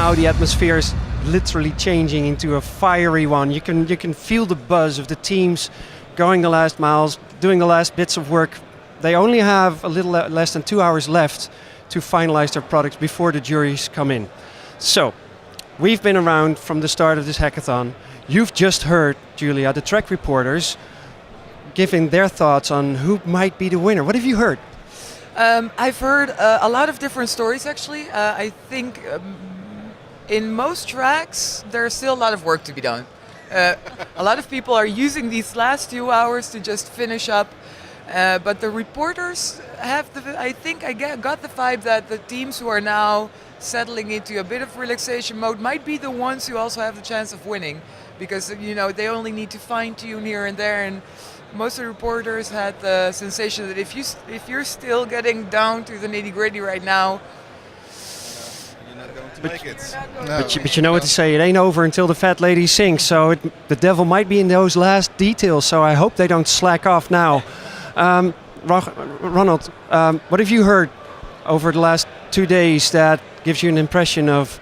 now the atmosphere is literally changing into a fiery one. You can feel the buzz of the teams going the last miles, doing the last bits of work. They only have a little less than 2 hours left to finalize their products before the juries come in. So, we've been around from the start of this hackathon. You've just heard, Julia, the track reporters giving their thoughts on who might be the winner. What have you heard? I've heard a lot of different stories, actually. I think in most tracks, there's still a lot of work to be done. A lot of people are using these last 2 hours to just finish up. But the reporters have got the vibe that the teams who are now settling into a bit of relaxation mode might be the ones who also have the chance of winning, because they only need to fine tune here and there. And most of the reporters had the sensation that if you're still getting down to the nitty gritty right now, you're not going to make it. But you know what to say, it ain't over until the fat lady sings, so the devil might be in those last details, so I hope they don't slack off now. Ronald, what have you heard over the last 2 days that gives you an impression of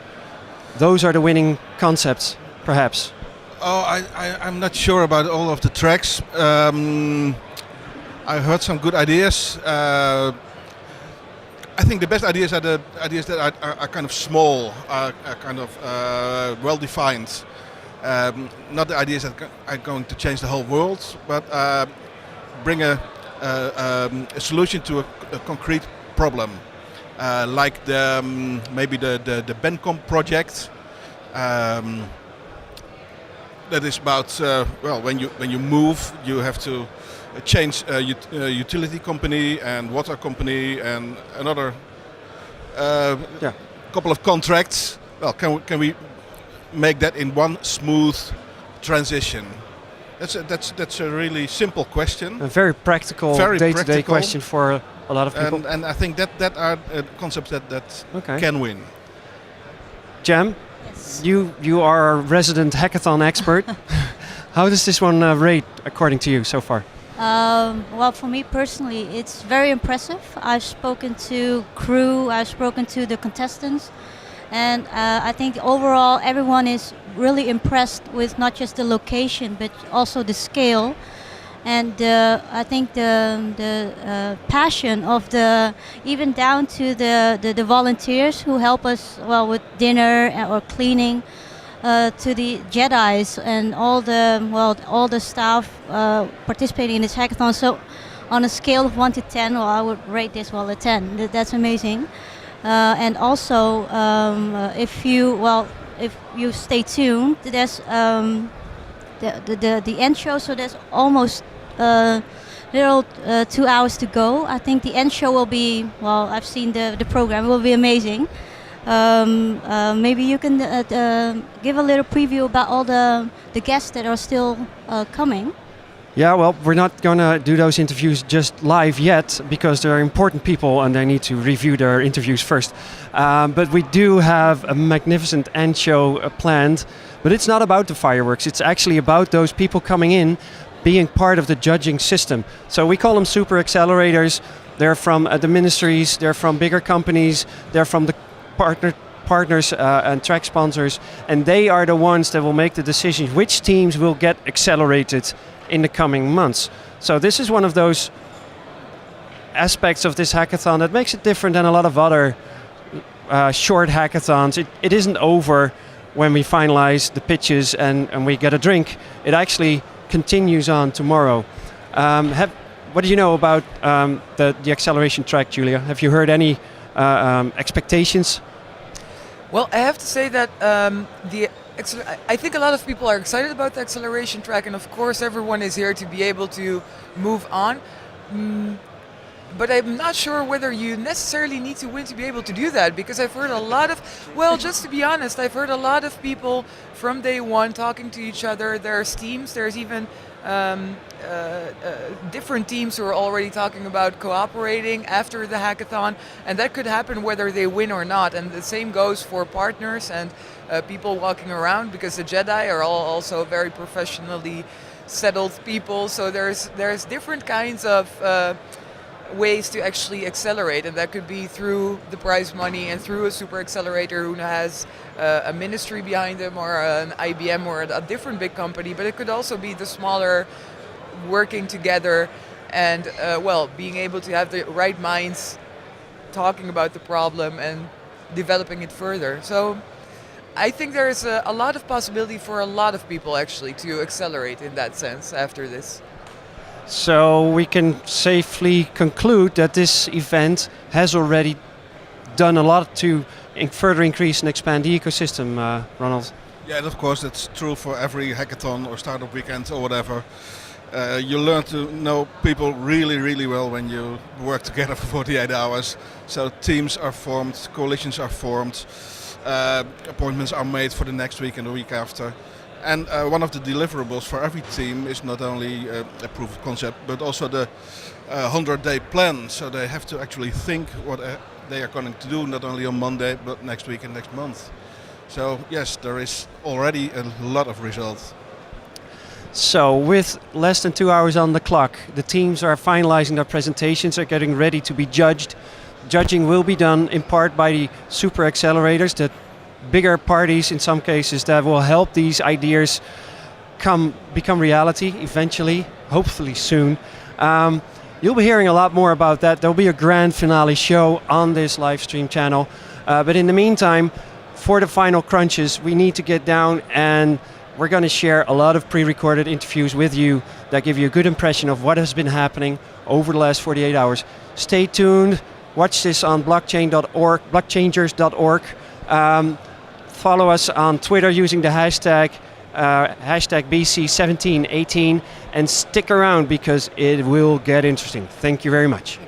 those are the winning concepts, perhaps? Oh, I'm not sure about all of the tracks. I heard some good ideas. I think the best ideas are the ideas that are kind of small, are kind of well-defined. Not the ideas that are going to change the whole world, but bring a solution to a concrete problem, like maybe the Bencom project. That is about when you move, you have to change utility company and water company and another couple of contracts. Well, can we make that in one smooth transition? That's a really simple question. A very practical, day-to-day question for a lot of people. And I think that are concepts that can win. Jam, you are a resident hackathon expert. How does this one rate according to you so far? Well, for me personally, it's very impressive. I've spoken to crew, I've spoken to the contestants, and I think overall everyone is really impressed with not just the location but also the scale, and I think the passion of even down to the volunteers who help us with dinner or cleaning, to the Jedis and all the staff participating in this hackathon. So on a scale of 1 to 10, I would rate this a 10. That's amazing. And also, if you stay tuned, there's the end show. So there's almost little 2 hours to go. I think the end show will be, I've seen the program, it will be amazing. Maybe you can give a little preview about all the guests that are still coming. Yeah, well, we're not going to do those interviews just live yet because they're important people and they need to review their interviews first. But we do have a magnificent end show planned. But it's not about the fireworks. It's actually about those people coming in, being part of the judging system. So we call them super accelerators. They're from the ministries, they're from bigger companies, they're from the partners and track sponsors, and they are the ones that will make the decisions which teams will get accelerated in the coming months. So this is one of those aspects of this hackathon that makes it different than a lot of other short hackathons. It isn't over when we finalize the pitches and we get a drink. It actually continues on tomorrow. What do you know about the acceleration track, Julia? Have you heard any expectations? Well, I have to say that I think a lot of people are excited about the acceleration track, and of course everyone is here to be able to move on. But I'm not sure whether you necessarily need to win to be able to do that, because I've heard a lot of, just to be honest, I've heard a lot of people from day one talking to each other. There's teams, there's even different teams who are already talking about cooperating after the hackathon, and that could happen whether they win or not. And the same goes for partners and people walking around, because the Jedi are also very professionally settled people. So there's different kinds of ways to actually accelerate, and that could be through the prize money and through a super accelerator who has a ministry behind them, or an IBM, or a different big company. But it could also be the smaller working together and being able to have the right minds talking about the problem and developing it further. So I think there's a lot of possibility for a lot of people actually to accelerate in that sense after this. So we can safely conclude that this event has already done a lot to further increase and expand the ecosystem, Ronald. Yeah, and of course that's true for every hackathon or startup weekend or whatever. You learn to know people really, really well when you work together for 48 hours. So teams are formed, coalitions are formed, appointments are made for the next week and the week after. And one of the deliverables for every team is not only a proof of concept, but also the 100-day plan. So they have to actually think what they are going to do, not only on Monday, but next week and next month. So yes, there is already a lot of results. So with less than 2 hours on the clock, the teams are finalizing their presentations, are getting ready to be judged. Judging will be done in part by the super accelerators, the bigger parties in some cases that will help these ideas become reality eventually, hopefully soon. You'll be hearing a lot more about that. There'll be a grand finale show on this live stream channel. But in the meantime, for the final crunches, we need to get down, and we're going to share a lot of pre-recorded interviews with you that give you a good impression of what has been happening over the last 48 hours. Stay tuned. Watch this on blockchain.org, blockchangers.org. Follow us on Twitter using the hashtag BC1718, and stick around because it will get interesting. Thank you very much.